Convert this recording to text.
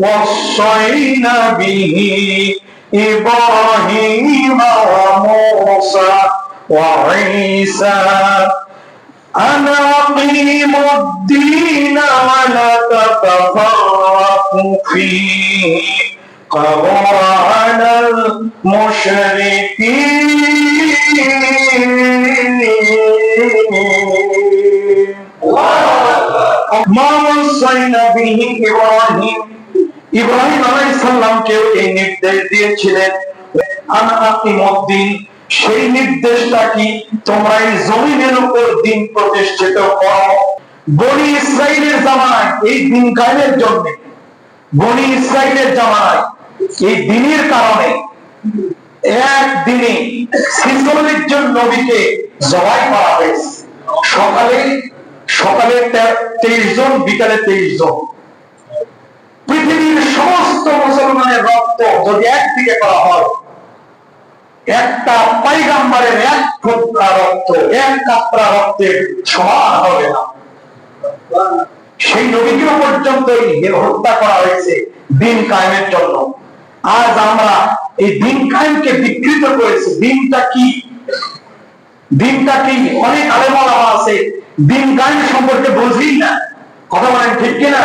وصينا به إبراهيم وموسى وعيسى أن أقيموا الدين ولا تتفرقوا فيه كبر على المشركين ما وصينا به إبراهيم ইব্রাহিম আলাইহিস সালামকে এই নির্দেশ দিয়েছিলেন আনা আকিমুদ্দিন, সেই নির্দেশটা কি? তোমরা এই জমিনের উপর দিন প্রতিষ্ঠিত করো। বনি ইসরাইলের জামানায় এই দিন কায়েমের জন্য, বনি ইসরাইলের জামানায় এই দিনের কারণে একদিনে 46 জন নবীকে জবাই করা হয়েছে। সকালে 23 জন, বিকালে 23 জন। পৃথিবীর সমস্ত মুসলমানের রক্ত যদি একদিকে করা হয়, একটা পয়গম্বরের এক ফোঁটা রক্ত, এক কাতরা রক্তের সমান হবে না। সেই নবীকেও পর্যন্ত হত্যা করা হয়েছে দিন কায়েমের জন্য। আজ আমরা এই দিন কায়েমকে বিকৃত করেছি। দিনটা কি? দিনটা কি? অনেক আলেম ওলামা আছে দিন কায়েম সম্পর্কে বুঝি না। কথা বলেন ঠিক কিনা?